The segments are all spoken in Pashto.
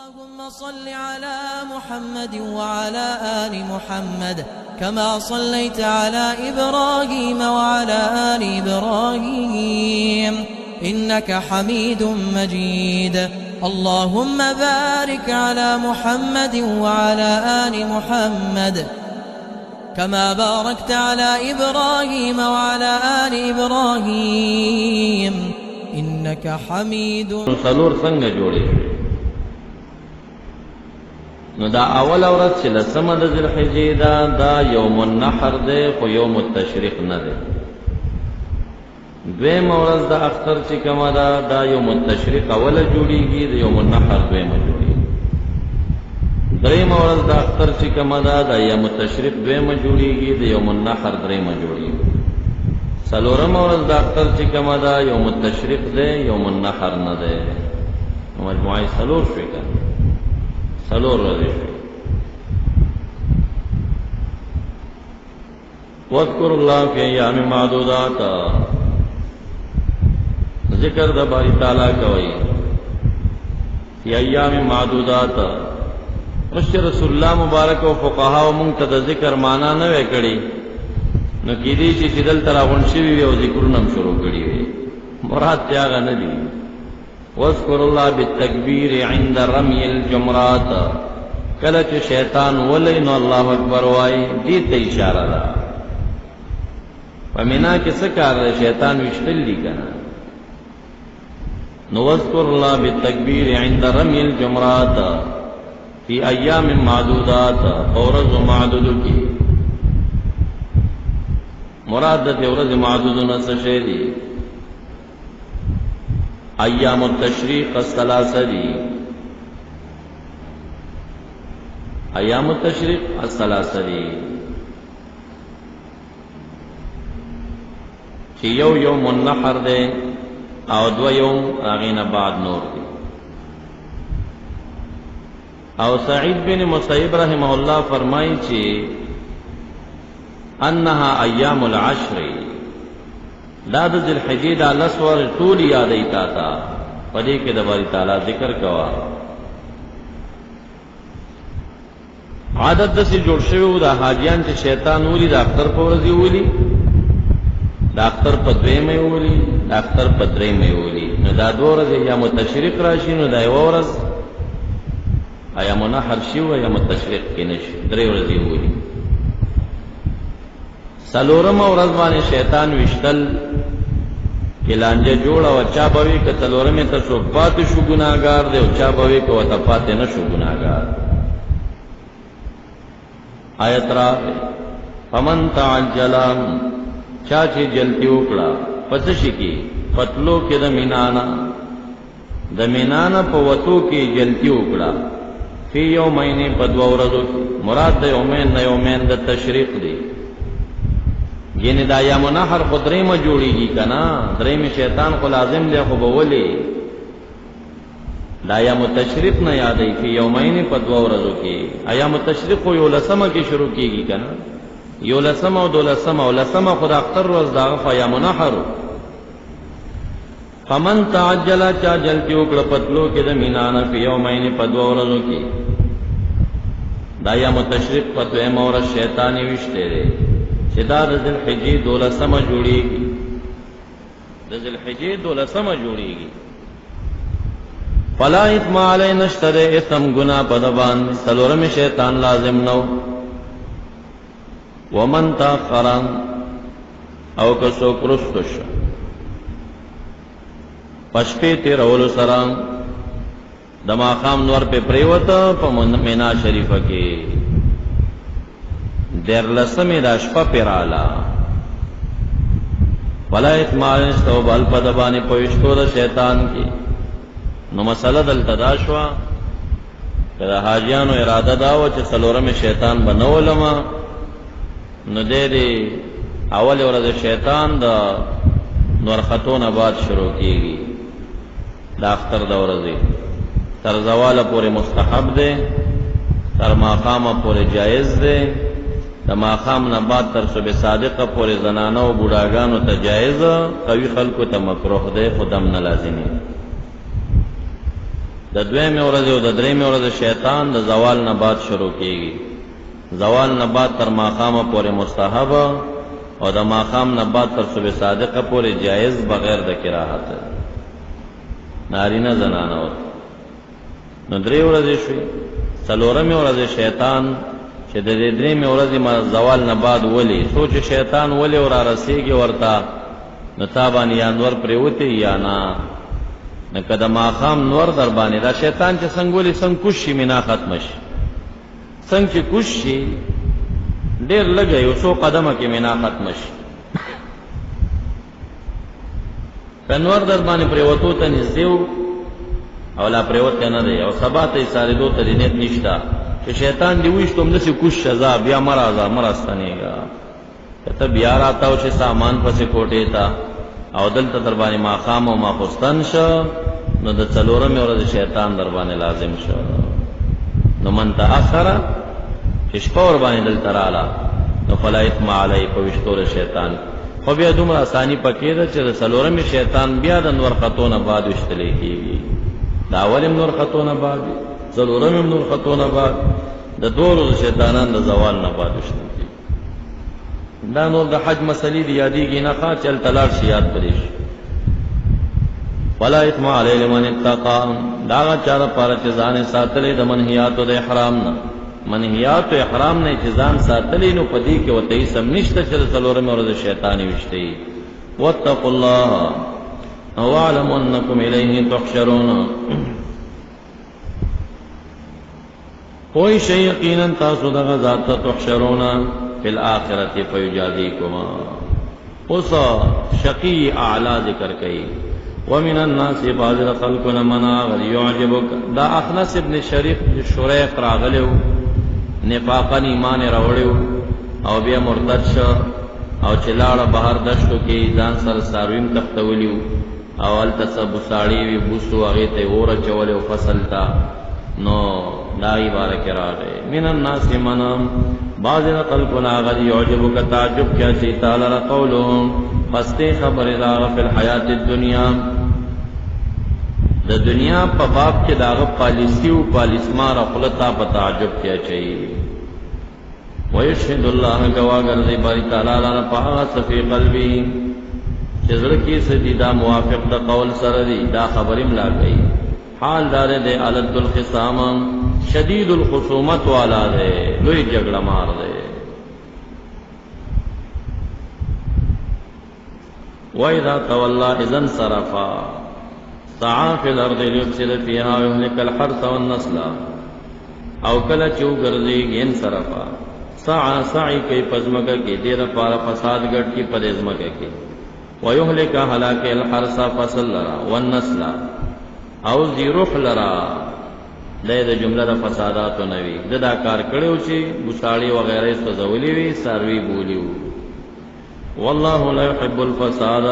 اللهم صل على محمد وعلى آل محمد كما صليت على إبراهيم وعلى آل إبراهيم إنك حميد مجيد. اللهم بارك على محمد وعلى آل محمد كما باركت على إبراهيم وعلى آل إبراهيم إنك حميد. سلور څنګه جوړي نو دا اول ورځ چې لسمه د ذوالحجې دا یوم النحر دی خو یوم التشریق نه دی. دویم ورځ د اختر چې کومه ده دا یوم التشریق اوله جوړیږي د یوم النحر دویمه جوړیږي. دریم ورځ د اختر چې کومه ده د یوم التشریق دویمه جوړیږي د یوم النحر دریمه جوړیږي. څلورم ورځ د اختر چې کومه ده یوم التشریق دی یوم النحر نه دی. مجموعه څلور شوي که څلور ورځې شوي. واذکر الله فی ایام معدودات، ذکر د باری تعالی کوي فی ایام معدودات. رسول الله مبارک او فقها او مونږ ته د ذکر معنا نه وې کړی نو کېدی شي چې دلته راغونډ شوي وي او ذکرونه هم شروع کړي وي. مراد ته هغه نه دي. واذکر الله بالتکبیر عند رمی الجمرات، کله چې شیطان ولې نو الله اکبر وایي دې ته اشاره ده. په مینا کې څه کار دی؟ شیطان وشتل دي که نه. نو واذکر الله بالتکبیر عند رمی الجمرات فی ایام معدودات، ورځ معدودو کې مراد د ورځ معدودونه څه شی دي؟ ایام التشریق الثلاثه دي. ایام التشریق الثلاثه دي چې یو یوم النحر دی او دو یوم هغې نه بعد نور دی. او سعید بن مسیب رحمه الله فرمایي چې انها ایام العشر، دا د ذوالحجې دا لس ورځې ټولې یادوي تا ته، په دې کې د باري تعالی ذکر کوه. عادت داسې جوړ شوی و د حاجیان چې شیطان ولي د اختر په ورځ یې ولي، د اختر په دویمه یې ولي، د اختر په درېیمه یې ولي. نو دا دوه ورځې ایام التشریق راشي نو دا یوه ورځ ایام النحر شي او ایام التشریق کې نه شي، درې ورځې یې ولي. څلورمه ورځ باندې شیطان وشتل کې لانجه جوړه وه. چا به وي که څلورمې ته څوک پاتې شو ګناهګار دی، او چا به وي که ورته پاتې نه شو ګناهګار. آیت راغی فمن تعجل، چا چې جلدي وکړه په څه شي کې؟ پتلو کې د مینانا، د مینانا په وتو کې جلدي وکړه. فی یومین، په دوه ورځو کې. مراد د یومین نه یومین د تشریق دی. یعنی دا ایام النحر خو درېیمه جوړیږي که نه، درېیمې شیطان خو لازم دی خو به ولې دا ایام التشریق نه یادوي. فی یومین په دوه ورځو کې. ایام التشریق خو یولسمه کې شروع کېږي که نه، یولسمه او دولسمه او لسمه خو د اختر ورځ د هغه خو ایام النحر. فمن تعجل، چا جلدي وکړه پتلو کې د مینانه فی یومین په دوه ورځو کې. دا ایام التشریق په دویمه ورځ شیطان یې ویشتی دی چې دا د ذوالحجې دولسمه جوړیږي، د ذوالحجې دولسمه جوړیږي. فلا اثم علی، نشته دی اثم ګناه په ده باندې. څلورمې شیطان لازم نو. ومن تاخر، او که څوک رستو شو په شپې تېرولو سره، د ماښام نور پې پرېوته په مینا شریفه کې، دیرلسمې دا شپه پې راله. ولا اثم علی، نشته وبال په ده باندې په ویشتو د شیطان کې. نو مسله دلته دا شوه که د حاجیانو اراده دا وه چې څلورمې شیطان به نه ولمه، نو دی اول ورځ شیطان د نورختو نه بعد شروع کېږي. د اختر د ورځې تر زواله پورې مستحب دی، تر ماښامه پورې جایز دی، د ماښام نه بعد تر صبح صادقه پورې زنانه او بوډاګانو ته جایز، قوي خلکو ته مکروه دی، خو دم نه لازمي. د دویمې ورځې او د درېمې ورځې شیطان د زوال نه بعد شروع کیږي. زوال نه بعد تر ماښامه پورې مستحب او د ماښام نه بعد تر صبح صادقه پورې جایز بغیر د کراهت. نارینه زنانه وت نو درې ورځې شوې. څلورمې ورځې شیطان چې د دې درېمې ورځې زوال نه بعد ولي سوچ شیطان ولي ور رسیږي ورته نو تا باندې یا نور پریوتی یا نه نه که د ماښام نور در باندې دا شیطان چې څنګه ولي څنګه کوش شي مینا ختم شي څنګه چې کوش شي ډېر لږه یو څو قدمه کې مینا ختم شي که نور در باندې پریوتو ته نږدې او لا پریوت نه دی او سبا ته یې سارېدو ته نیت نشته چې شیطان دی ویشت همداسې کوش شزا بیا مرستنېږه که ته بیا راتاو چې سامان پسې کوټې ته او دلته در باندې ماښام او ماخوستن شه نو د څلورمې ورځې شیطان در باندې لازم شه. نو من تأخره چې شپه ور باندې دلته راله نو فلا اثم علی په ویشتو شیطان خو بیا دومره اساني پکې ده چې د څلورمې شیطان بیا د نور خطو نه بعد ویشتلی کېږي. د اولم نور خطو نه بعد څلورمې نور خطو نه بعد د دوه ورځو شیطانان د زوال نه بعد ویشتل کېږي. دا نور د حج مسلې دی یادېږي نه ښه چل تلاړ شي یاد پرې شي. ولا اثم علی لمن اتقى دا هغه چا دپاره چې ځان یې ساتلی د منهیاتو د احرام نه منهیاتو احرام نه چې ځان ساتلی نو په دې کې ورته هېڅ هم نشته چې د څلورمې ورځې شیطان یې ویشتی. واتقوا الله واعلموا انکم الیه تحشرون پوه شئ یقینا تاسو دغه ذات ته تحشرون فی الآخرت فیجازیکما. اوس شقی اعلی ذکر کئی ومن الناس بعض خلقنا منا غد یعجبک دا اخنس ابن شریق راغلیو نفاقا ایمان راوړیو او بیا مرتد شو او چلاړه بهر دشتو کې ځان سره سارویم تختولیو او هلته څه بوساړي وي بوسو هغې ته یې اور اچولی او فصل ته نو داغی بارک راغے. من الناس منام بعض خلقنا غد یعجبک تعجب کیا چی تعالی را قولهم فستے خبر داغ فی الحیات الدنیا د دنیا پا باب کے داغ پالیسی و پالیسمار اقلتا پا تعجب کیا چاہیے. ویشہد اللہ گواگر دی باری تعالی را پاغا صفی قلبی چزرکی سدیدہ موافق دا قول سردی دا خبرم لا گئی حال دار دے علد الخصام شدید الخصومت والا دے لوی جگڑا مار دے. وَإِذَا تَوَلَّى إِذَا انصَرَفَا سَعَى فِي الْأَرْضِ لِيُفْسِدَ فِيهَا وَيُهْلِكَ الْحَرْثَ وَالنَّسْلَ او کله چې وګرځي انصرفا سعى سعی کوي پزمکه کې ډېر پاره فساد ګټ کې پدېزمکه کې وَيُهْلِكَ هلاك الْحَرْث فصل لرا والنسل او زیروح لرا د جمله د فساداتو نوی دا کار کړو چې بوساړي وغیرہ سوزولي وي ساروي بولیو. والله لا يحب الفساد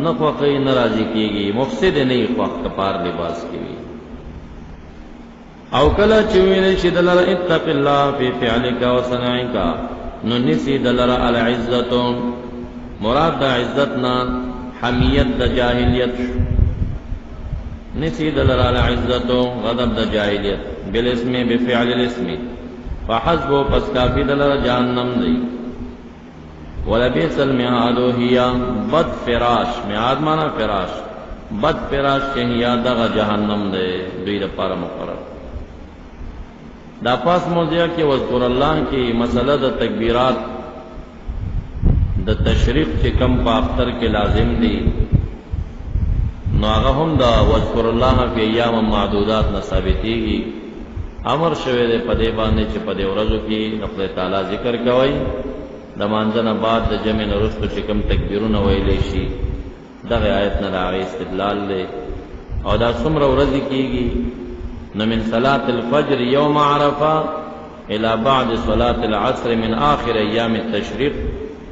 نفقي ناراضي کیږي مفسد نه خوښ کپار لباس کوي. او کله چې ویل شي دلر اتق الله فی فعلک وصنعک نو نسی دلر العزت مراد د عزتنا حمیت د جاهلیت نسی دلر العزت غضب د جاہلیت بالاسم بفعل الاسم فحسب پس کافی دلر جہنم دی. ولبئس المعاد هي بد فراش معاد مانا فراش بد فراش چہیا دغ جہنم دے دوی د پاره مقرر. دا پاس موضوع کې وذکر الله کی مسئلہ د تکبیرات د تشریق چې کم په اختر کې لازم دی نو هغه هم دا وذکر الله فی ایام معدودات نه ثابتېږي. امر شوی دی په دې باندې چې په دې ورځو کې د خدای تعالی ذکر کوئ د مانځه نه بعد د جمع نه وروسته چې کوم تکبیرونه ویلی شي دغه آیت نه د هغې استدلال دی. او دا څومره ورځې کېږي نو من صلاة الفجر یوم عرفه الى بعد صلاة العصر من آخر ایام التشریق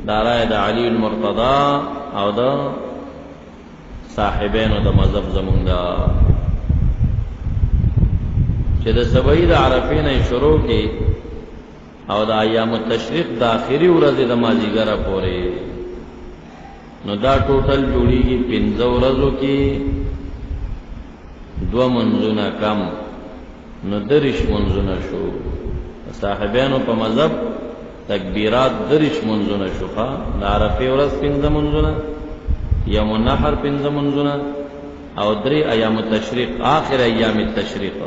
دا رای د علی المرتضی او د صاحبینو د مذهب زمونږ دا چې د سبعی د عرفې نه شروع کی او د ایام التشریق د آخري ورځې د مازیګره پورې نو دا ټوټل جوړیږي 15 ورځو کې دو منځونه کم نو درش منځونه شو. صاحبانو په مذهب تکبیرات درش منځونه شو. د عرفه ورځ پنځه منځونه، یوم النحر پنځه منځونه، او درې ایام التشریق آخر ایام التشریق،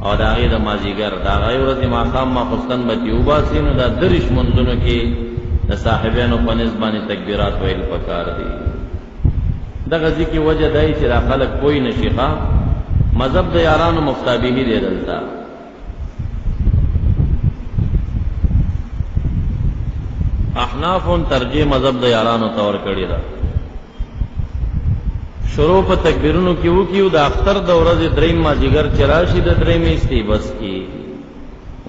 او دا غي د مازیګر دا غي ورځ ماقام ماخستن بتی وباسي. نو دا درش منځونو کې د صاحبانو په نسبت باندې تکبیرات ویل پکار دي. دغه ځکه وجه دای چې دا خلک کوئی نشي ښا مذهب د یارانو مفتابهی دی دلته. احنافون ترجیح مذهب د یارانو تور کړی دا. شروع په تکبیرونو کې وو کیو د اختر د ورځې دریم مازیګر چراشي د درېمې استی بس کی.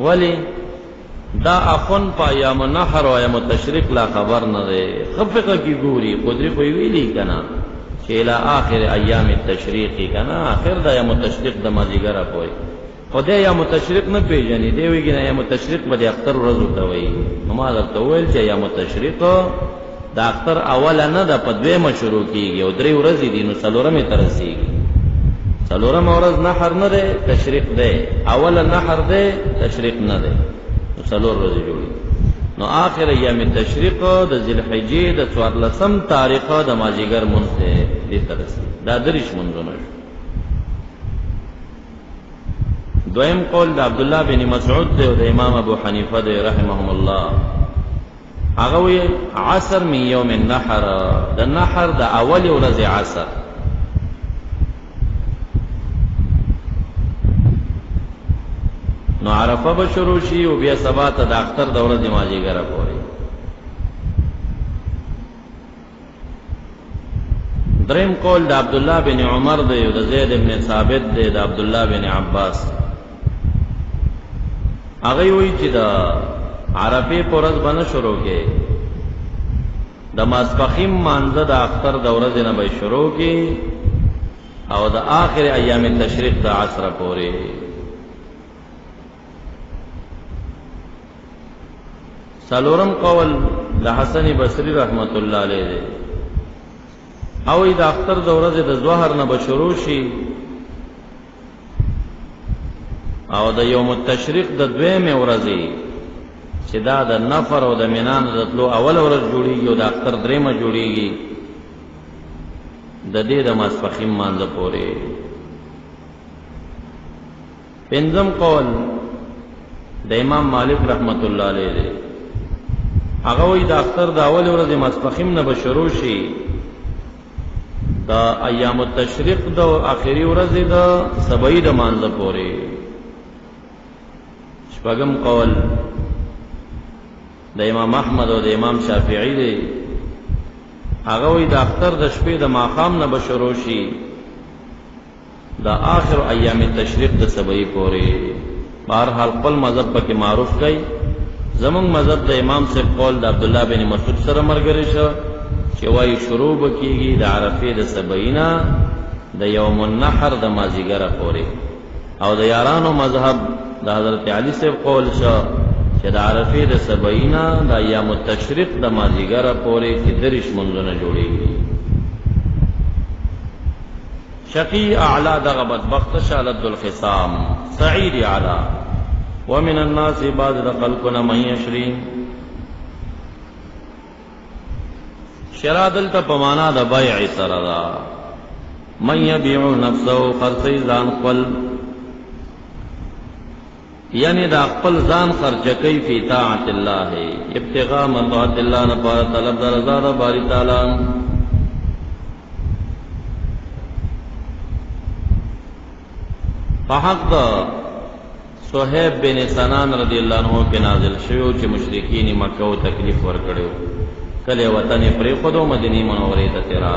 ولی دا اخون په ایام النحر او ایام التشریق لا خبر نه ده. خفقه کی ګوري قدرت خو ویلی کنا چې الى اخر ایام التشریق کنا اخر د ایام التشریق د مازیګر پورې. خدای ایام التشریق نه پیژني دی ویګنه ایام التشریق به د اختر ورځ ته وایي. نو ما درته ویل چې ایام التشریق د اختر اوله نه د پدویمه شروع کیږي او درې ورځې دي نو څلورمه تر رسیږي. څلورمه ورځ نحر نه ده تشریق ده، اوله نحر ده تشریق نه ده، نو څلور ورځې جوړي. نو آخر ایام تشریق د ذوالحجې د 14 تاریخ د مازیګر مونږ ته دې تر رسیږي. دا درش مونږونه. دویم قول د عبد الله بن مسعود دی او د امام ابو حنیفه دی رحمهم الله. هغه وی عصر من یوم النحر، د نحر د اول ورځ عصر. نو عرفه به شروع شي او بیا سبا ته د اختر د ورځې مازیګر پورې. دریم قول د عبد الله بن عمر دی او د زید بن ثابت دی د عبد الله بن عباس. هغه وی چې د عرفه پرز باندې شروع کې د ماسپخیم مانزه د اختر د ورځې نه به شروع کې او د آخر ایام تشریق د عصر پورې. سلورم قول د حسن بصری رحمت الله علیه دی او د اختر د ورځې د ظهر نه به شروع شي او د یوم التشریق د دویمه ورځې چې دا د نفر او د منان د تلو اول ورځ جوړیږي او د اختر دریمه جوړیږي د دې د ماسپخیم مانځه پورې. پنځم قول د امام مالک رحمت الله علیه دی. هغه وی د اختر د اول ورځې ماسپخیم نه به شروع شي د ایام التشریق د اخري ورځې د سبعی د مانځه پورې. شپږم قول د امام احمد او د امام شافعی دی. هغه وی د اختر د شپې د ماقام نه به شروع شي د آخر ایام تشریق د سبعی پورې. بهرحال خپل مذهب پکې معروف کړي. زمونږ مذهب د امام سے قول د عبد الله بن مسعود سره مرګري شو چې وایي شروع بکیږي د عرفه د سبعینا د یوم النحر د مازیګر پورې، او د یارانو مذهب د حضرت علی سے قول شو چې د عرفه د سبعینا د ایام التشریق د مازیګر پورې چې درش منځونه جوړیږي. شقی اعلی دغه بدبخت شالد الخصام سعید اعلی ومن الناس بعض خلقنا من یشری. شرا دلته په معنا د بیع سره دا من یبيع نفسه خرڅي ځان خپل، یعنی دا خپل ځان خرچ کوي فی طاعت الله ابتغاء مرضات الله نه په طلب د رضا د باری تعالی. په حق د صہیب بن سنان رضی اللہ عنہ کے نازل شوی چې مشرکین مکه او تکلیف ورکړو کله وطن پرې خودو مدینه منورې ته تیرا.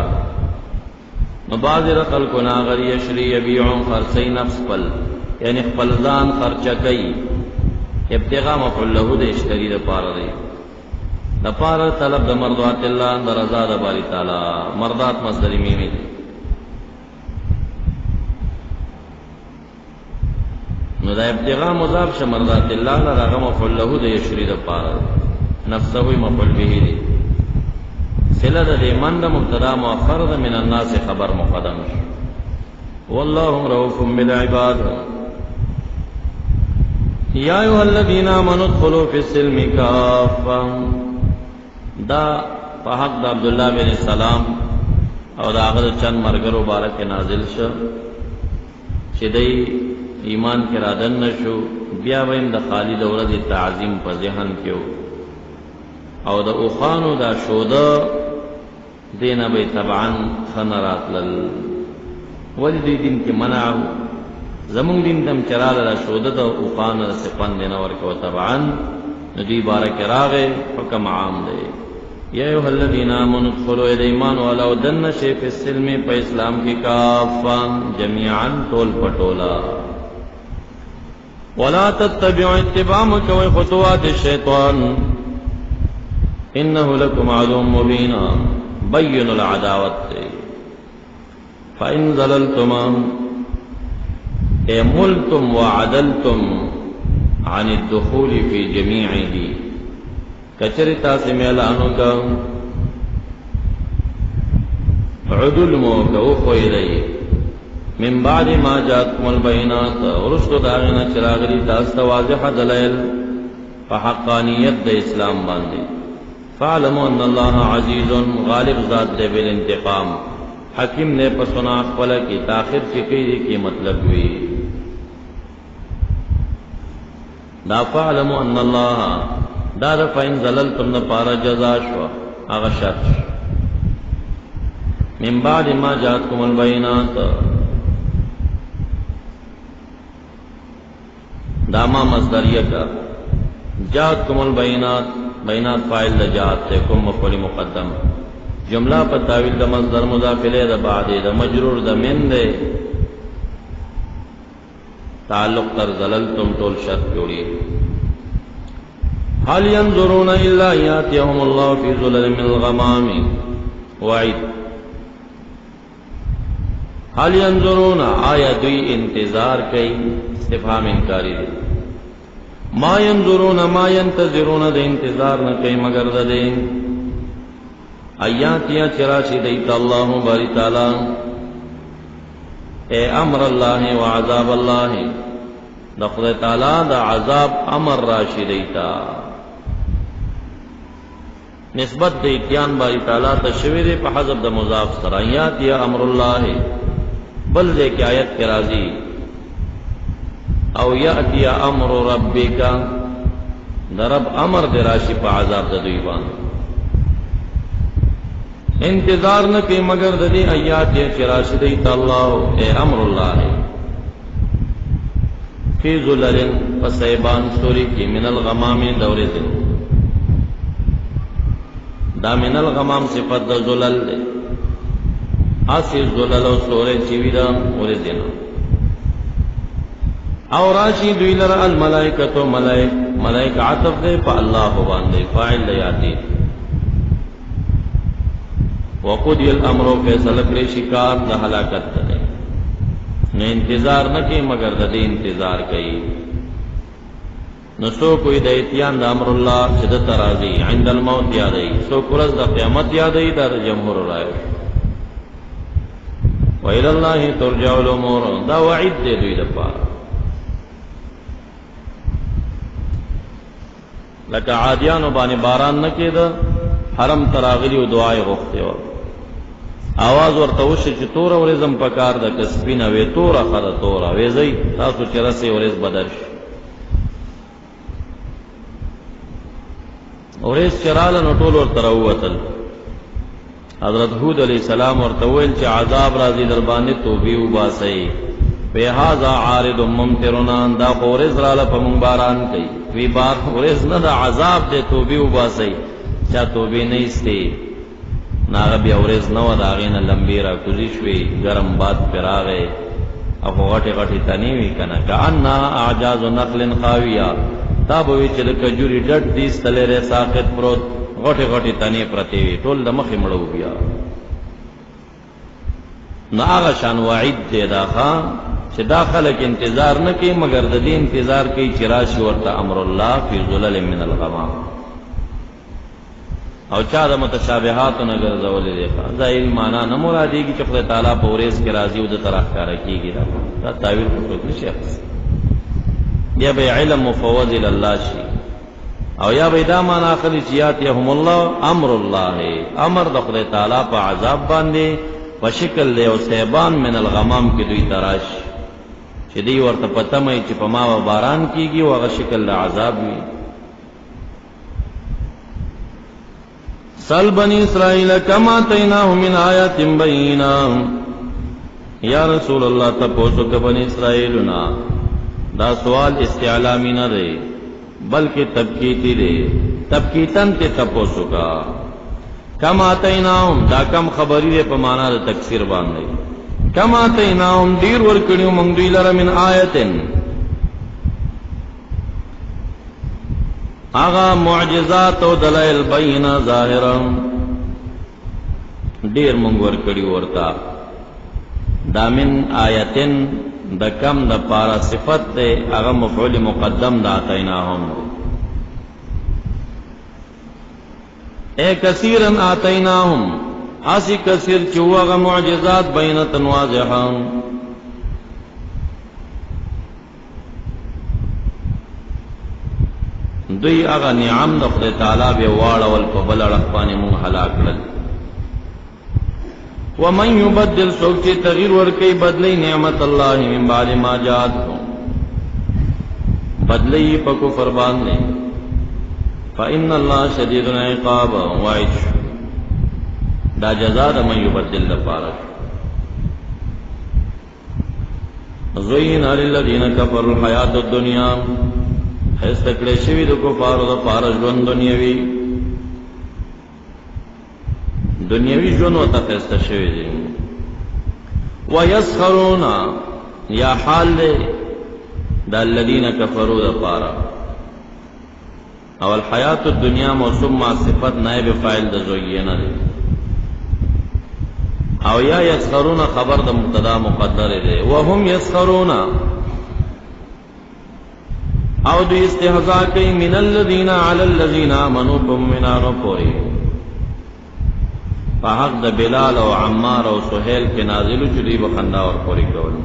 نو باز رقل کو ناغر یشری یبيع خرڅي نفس پل، یعنی خپل ځان خرچه کوي. ابتغاء مفعول له د اشتری د پاره دی، د پاره طلب د مرضات الله د رضا د باری تعالی. مرضات مصدر میمی دی. نو دا ابتغاء مضاف شه مرضات الله لرغه مفعول له د یشری د پاره، نفسه مفعول به دی. صله د من د مبتدا مؤخر د من الناس خبر مقدم شو. والله رؤوف بالعباد. یا ایها الذین آمنوا ادخلوا فی السلم کافة. دا په حق د عبد الله بن سلام او دا هغه چند مرګرو مبارک نازل شو چې دی ایمان کې رادن نشو، بیا ویم د خالد ورځ تعظیم په ذهن کې او د اوخانو دا شوده دینه به طبعا خنرات لل ولی دی دین کې منع زمون دین تم چراله دا شوده د اوخانو د سپن دینه ورکو طبعا ندی بارک راغه حکم عام دی. یا ایها الذین آمنوا ادخلوا ایمان والا ودن شی فی السلم په اسلام کې کافا جميعا ټول پټولا ولا تتبعوا اتباع کوي خطوات الشیطان انه لكم عدو مبین بین العداوت. فإن ظللتم ملتم وعدلتم عن الدخول في جميعه کچری تاسو میلانو کا عدل مو کو خویری من بعد ما جاءتكم البينات ورسل داغنا چراغلی تاسو واضح دلائل فحقانیت د اسلام باندې فعلموا ان الله عزیز غالب ذات دے بالانتقام حکیم نے پسنا خپل کی تاخیر فقیری کی مطلب ہوئی دا فعلموا ان الله دا فإن زللتم نپارا جزا شو آغا شرط من بعد ما جاءتكم البينات داما مصدریہ کا جاءتكم البينات بینات فاعل دا جاءت تے کم مفعول مقدم جملہ پر تاویل دا مصدر مضاف الیہ دا بعد دا مجرور دا من دے تعلق تر زللتم طول شرط جوڑی. هل ينظرون الا ياتيهم الله في ظلل من الغمام وعید. هل ينظرون آیا دوی انتظار کئی استفہام انکاری دی. ما ينظرون ما ينتظرون دے انتظار نہ کئی مگر دے آیاتیا چراشی دیتا اللہ باری تعالی اے امر اللہ و عذاب اللہ دخل تعالی دا عذاب امر راشی دیتا نسبت د اتیان باری تعالی تشویر په حذف د مضاف سره آیات یا امر الله بل دې کې آیت کې راځي او یاتی امر ربک درب امر د راشی په عذاب د دوی باندې انتظار نه کوي مگر د دې آیات چې راشي دی الله اے امر الله فی ظلل فسیبان سوری کی من الغمام دورې دا من الغمام صفت دا زلل دے اسی زلل و سورے چیوی دا ورزینا او راشی دوی لرا الملائکتو ملائک عطف دے پا اللہ باندے فاعل دے آتی وقودی الامرو فیصل کرے شکار دا حلاکت دے نو انتظار نکی مگر دا دی انتظار کئی نسو کوئی دا اتیان دا امر اللہ شدت راضی عند الموت یادئی سو کرز دا قیامت یادئی دا جمہور رائے وَإِلَى اللَّهِ تُرْجَعُ الْأُمُورُ دا وعید دے دوی دا پارا لکا عادیانو بانی باران نکی دا حرم تراغلی و دعای غفتے و آواز ورطوشی چی تورا ورزم پکار دا کسبینا وی تورا خدا تورا ویزئی تاسو چی رسی ورز بدرش اور اس چرال نو ټول ورته راووتل حضرت هود علیہ السلام ورته ویل چې عذاب راځي در باندې توبې وباسئ په هاذا عارض ممطرنا دا اورز راله په مونږ باران کوي وی بار اورز نه دا عذاب دې توبې وباسئ چا توبې نه ایستي ناغه بیا اورز نو دا غینه لمبی را کوزي شوي ګرم باد پراغه او غټه غټه تنی وی کنه کأننا اعجاز نخل خاویہ تا بوی چې د کجوري ډډ دې ستلره ساقط پروت غټه غټه تنی پرتی وی ټول د مخې مړو بیا نه هغه شان وعید دې دا خان چې داخله کې انتظار نه کوي مگر د دې انتظار کوي چې راشي ورته امر الله فی ظلل من الغمام او چا د متشابهاتو نه ګرځولې دي ظاهري معنا نه مرادېږي چې خدای تعالی په ورځ کې راځي او د طرف ښکاره کېږي دا تعویل په څوک نشي اخیستی یا به علم مفوض الی الله شي او یا به دا معنا اخلي چې یاتیهم الله امر الله امر د خدای تعالی په عذاب باندې په شکل له او سیبان من الغمام کې دوی تراش چې دوی ورته پته مې چې په ما باران کېږي او هغه شکل له عذاب وي سل بنی اسرائیل کما آتیناهم من آیات بینہ یا رسول اللہ تپوسو کہ بنی اسرائیلنا دا سوال استعلامی نہ دے بلکہ تبکیتی دے تبکیتن تے تپوسو کا کما آتیناهم دا کم خبری دے پمانا دا تکسیر باندے کما آتیناهم دیر ورکڑیو منگدوی لر من آیتن آغا معجزات و دلائل بینہ ظاہرا دیر منگور کڑی ورتا دا من آیتن دا کم دا پارا صفت دے آغا مفعول مقدم دا آتیناهم اے کثیرا آتیناهم آسی کثیر چو آغا معجزات بینتا واضحا دوی اغا نعم د خدای تعالی به واړول په بل اړخ باندې مونږ هلاک کړل ومن يبدل سوک چې تغییر ورکي بدلی نعمت الله من بعد ما جاءته بدلی په کفر باندې فإن الله شدید العقاب وعد دا جزاء د من يبدل لپاره زين للذين كفروا الحياة الدنيا استکڑے شوی دو کفارو دا پارا جون دنیاوی جون و تخیست شوی دی ویسخرون یا حال دے دا الذین کفروا دا پارا او الحیات الدنیا موسم ما صفت نائب فائل دا زوینا دی او یا یسخرون خبر دا مبتدا مقدر دے وهم یسخرون او دو استحضاء کئی من الذین علی الذین آمنوا بمنانو پوری پا حق دا بلال او عمار او سہیل کے نازلو چلی بخندہ اور پوری کول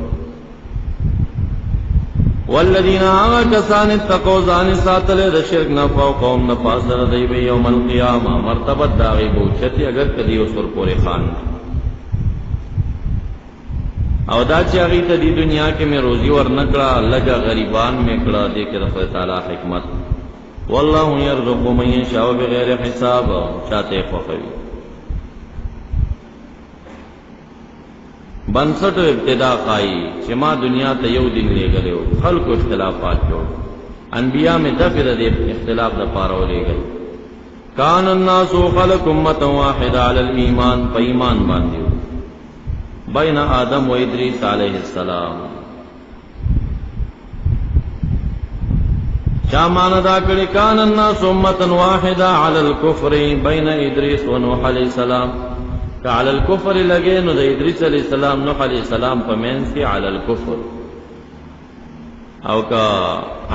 والذین آغا کسان اتقو زان ساتلے دا شرک نفاو قوم نفاس در دیبی یوم القیامہ مرتبت داغی بوچتی اگر کدی سر پوری خان او دا چې هغه ته دی دنیا کې مې روزي ورنکړه لګه غریبان مې کړه دې کې رب تعالی حکمت والله يرزق من يشاء بغیر حساب چاته خوخوي بنسټ ابتدا قای چې ما دنیا ته یو دین لګلو خلکو اختلافات جوړ انبیاء میں دفر دې اختلاف د پاره ولېګل کان الناس خلق امه واحده علی الایمان په ایمان باندې بین آدم و ادریس علیہ السلام چامان دا کڑی کان الناس امتا واحدا علی الكفر بین ادریس و نوح علیہ السلام کہ علی الكفر لگے نو دا ادریس علیہ السلام نوح علیہ السلام پا مینس کی علی الكفر او کہ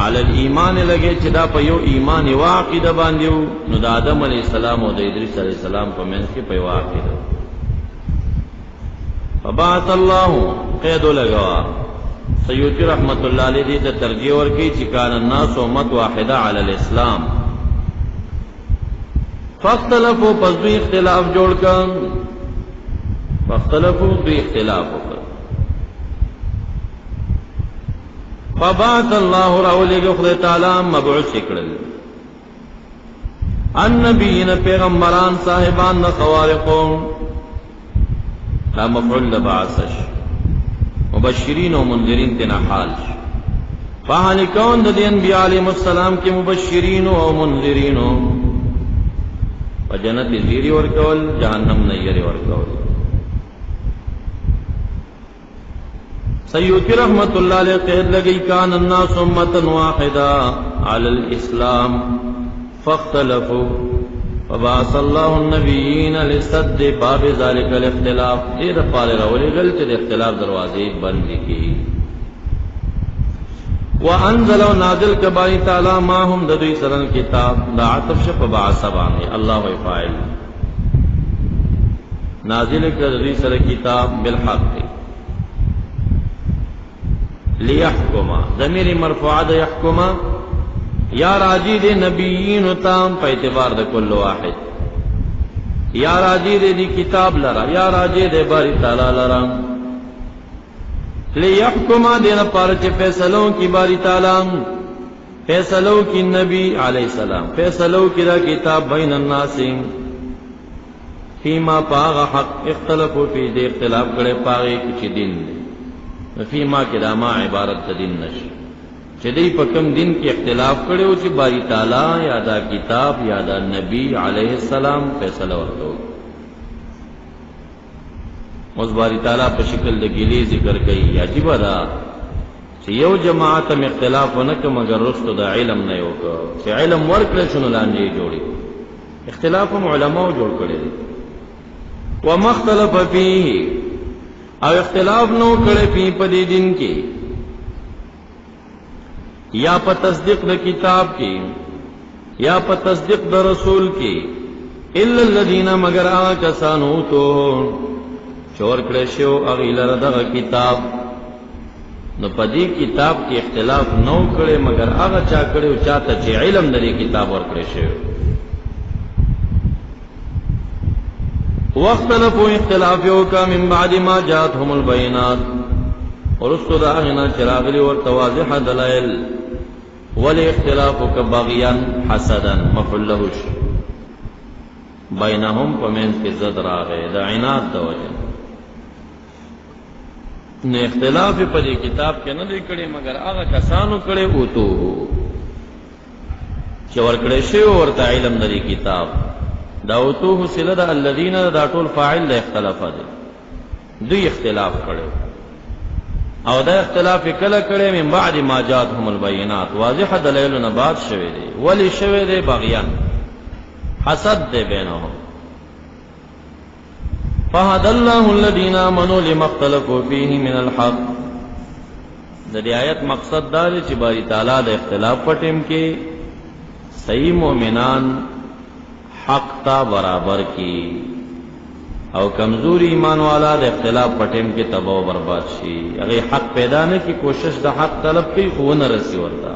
علی الایمان لگے چدا پا یو ایمان واقعی دا باندیو نو دا آدم علیہ السلام و دا ادریس علیہ السلام پا مینس کی پا واقعی دا فبعث اللہ قید لگوا سیوطی رحمت اللہ علیہ دیتا ترجیح ورکی چکان الناس امت واحدہ علی الاسلام فاختلفوا پس دوی اختلاف جوڑ کر فاختلفوا دوی اختلاف کر فبعث اللہ راولی خدای تعالی مبعوث کړل النبیین پیغمبران صاحبان خوارقون لا مفعول لبعثش مبشرین و منذرین تینا حالش فحالی کون دا دی انبیاء علیہ السلام کی مبشرین و منذرین و جنت زیری ورکول جہنم نیری ورکول سیوطی رحمت اللہ علیہ قید لگی کان الناس امتا واحدا علی الاسلام فاختلفوا فبعث اللہ النبیین لسد باب ذالک الاختلاف دیر پارے رولی غلط اختلاف دروازے بند کی وانزل نازل کباری تعالی ما هم د دوی سره کتاب دا عطف شپ بعث باندې الله وی فاعل نازل کړه د دوی سره کتاب بالحق لیحکما ضمیر مرفوع د یحکما یا راجی دے نبیین تام په اعتبار د کل واحد یا راجی دے دی کتاب لرا یا راجی دے باری تعالی لرا لیحکما دینا پارچ فیصلوں کی باری تعالی فیصلوں کی نبی علیہ السلام فیصلوں کی دا کتاب بین الناس فیما پاغ حق اختلفو فی دے اختلاف کرے پاغے کچھ دن دے فیما کی دا ما عبارت دن نشی چې دې په کوم دین کې اختلاف کړو چې باری تعالی یا دا کتاب یا دا نبی علیہ السلام فیصله ورکړو اوس باری تعالی په شکل د ګیلې ذکر کوي عجیب ده چې یو جماعت هم اختلاف ونکړي مگر رستو د علم نه یو چې علم ورکړل شنو لاندې جوړي اختلاف هم علماو جوړ کړي دي ومختلف فيه او اختلاف نو کړي په دې دین کې یا په تصدیق د کتاب کې یا په تصدیق د رسول کې الا الذين مگر هغه کسانو تو چور کړه شو هغه لره دغه کتاب نو په دې کتاب کې اختلاف نو کړي مگر هغه چا کړي چاته چې علم د کتاب ور کړی شو واختلفوا اختلاف یو کا من بعد ما جاءتهم البينات ورسل داغنا چراغلی ور واضح دلائل ولی اختلاف کبغیا حسدا مفعول له بینهم پمن کې زد راغې د عناد د وجه نه اختلاف په دې کتاب کې نه دی کړي مگر هغه کسانو کړي او تو چې ور کړي شی ورته علم لري کتاب دا او تو سله د الذين دا ټول فاعل له اختلاف دي دوی اختلاف کړي او دا اختلاف کله کړي من بعد ما جاءتهم البينات واضح دلائل نه بعد شوه دي ولی شوه دي بغیان حسد دے بینهم فهد الله الذين امنوا لما اختلفوا فيه من الحق د دې آیت مقصد دا دی چې باری تعالی د اختلاف پټیم کې صحیح مؤمنان حق تا برابر کی او کمزوری ایمان والا د اختلاف پټیم کې تباہ و برباد شي هغه حق پیدا نه کی کوشش د حق طلب کوي خو نه رسی ورتا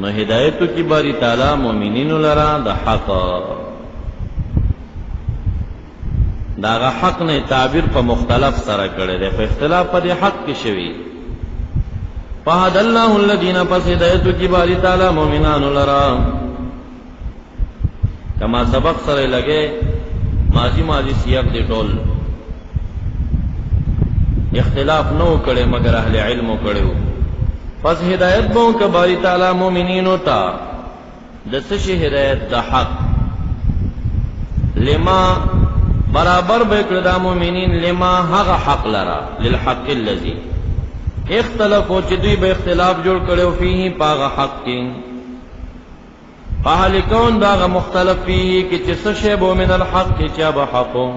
نو ہدایت کی باری تعالی مومنین لرا د حق دا حق نه تعبیر په مختلف سره کړي دی په اختلاف په حق کې شوی فهد الله الذين پس ہدایت کی باری تعالی مومنان لرا کما سبق سره لگے ماضی سیاق دی ټول اختلاف نو کړي مگر اهل علم کړي پس ہدایت بو کباری تعالی مومنین ہوتا دس ہدایت دا حق لما برابر بکر دا مومنین لما حق حق لرا للحق الذی اختلافو چې دوی به اختلاف جوړ کړو فيه پاغه حق کې فهلكون دا مختلف فيه کې چې څه شی بو من الحق کې چا به حقو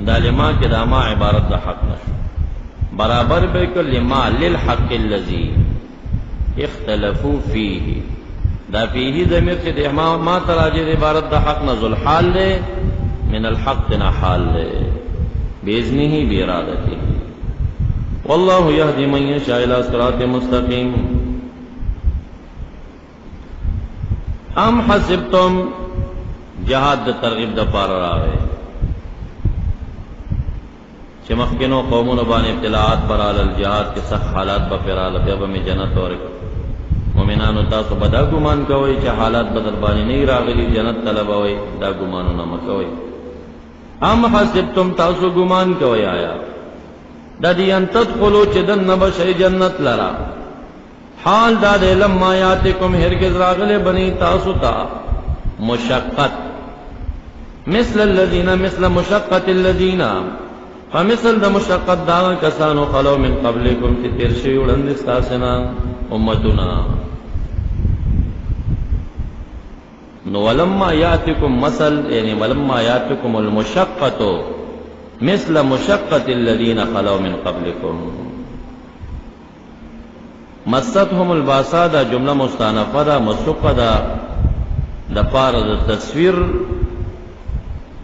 دا لما کې دا ما عبارت د حق نشو برابر بکر لما للحق الذي اختلفوا فيه دا فيه ضمیر چې د ما تراجه عبارت د حق نزل حال له من الحق نا حال له باذنه بارادته والله يهدي من يشاء الى صراط مستقيم ام حسبتم جهاد د ترغیب د پار راغی چې مخکینو قومونو باندې ابتلاءات برال الجهاد کې سخت حالات به پرال بیا به جنت اور مؤمنانو تاسو بدا ګمان کوئ چې حالات بدل باندې نه راغلي جنت طلب وي دا ګمانونه مکوئ ام حسبتم تاسو ګمان کوئ آیا د دې ان تدخلوا چې دنه بشي جنت لرا حال دا د لما یاتکم هرگز راغله بنی تاسو ته مشقت مثل الذين مثل مشقت الذين فمثل د مشقت دا کسانو خلو من قبلکم چې تیر شي وړاندې استاسنا امتنا نو ولما یاتکم مثل یعنی ولما یاتکم المشقه مثل مشقت الذين خلو من قبلکم مستهم الباسا دا جمله مستانفه دا مسوقه دا د پاره د تصویر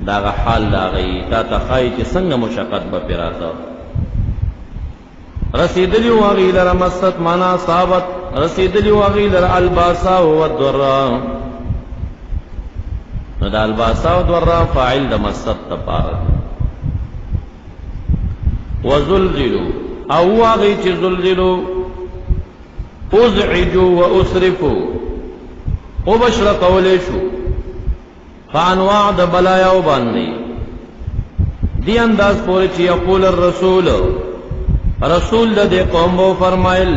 دا حال دا غي تا تخای چې څنګه مشقت به پیراته رسیدلی واغی لرا مست معنا صابت رسیدلی واغی لرا الباسا و الضراء نو دا الباسا و الضراء فاعل د مست تپاره وزلزلوا او واغی چې زلزلوا ازعجوا واسرفوا وبشر قولیشو فانواع د بلایاو باندې دی انداز پورې چې یقول الرسول رسول د قوم بو فرمایل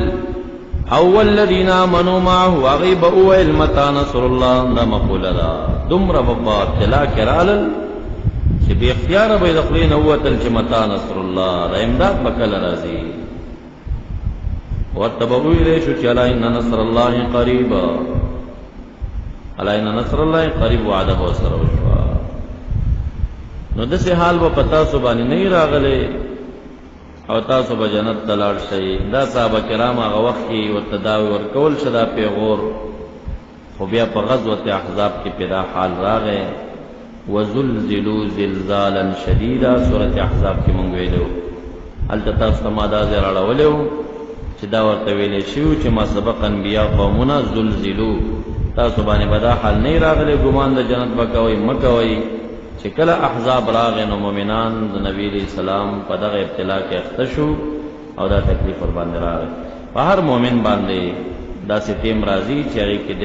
اول الذين امنوا معه وغيب اول متى نصر الله دا مقوله دا دمر بابا تلا کرال چې به اختیار به دخلین اوتل چې متى نصر الله دا امداد بکل راځي وتبوی له شو چې الا ان نصر الله قریب الا ان نصر الله قریب وعده هو سره وشوا نو د سه حال و پتا سو باندې نه راغله او تاسو به جنت تلاړ شئ دا صحابه کرام هغه وخت کې ورتداوی ورکول شدا پیغور خو بیا په غزوه احزاب کې پیدا حال راغی وزلزلوا زلزالا شدیدا سورۃ احزاب کې مونږ ویلو هلته تاسو ما دا زراړه ولو چې دا ورته ویلې شو چې ما سبق انبیا قومنا زلزلوا تاسو باندې بدا حال نه راغلی ګمان د جنت بکوي مکوي چې کله احزاب راغې نو مؤمنان د نبی علیہ السلام په دغه ابتلا کې اخته شو او دا تکلیف ور باندې راغی په هر مؤمن باندې دا ستیم راځي چې هغه کې د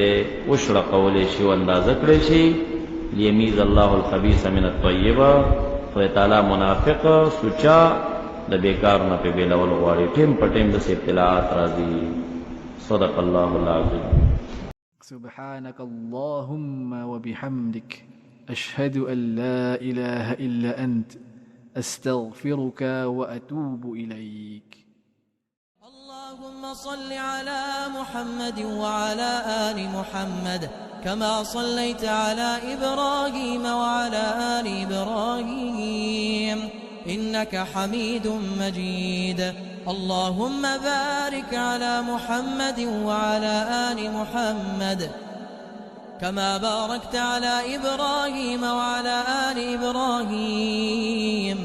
وشړه قولې شي او اندازه کړی شي لیمیز الله الخبيث من الطیبه خدای تعالی منافق سوچا د بیکار نه په بیلول غواړي ټیم په ټیم د ابتلاات راځي صدق الله العظیم سبحانك اللهم وبحمدك أشهد أن لا إله إلا أنت أستغفرك وأتوب إليك. اللهم صل على محمد وعلى آل محمد كما صليت على إبراهيم وعلى آل إبراهيم إنك حميد مجيد. اللهم بارك على محمد وعلى آل محمد كما باركت على إبراهيم وعلى آل إبراهيم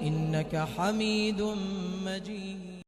إنك حميد مجيد.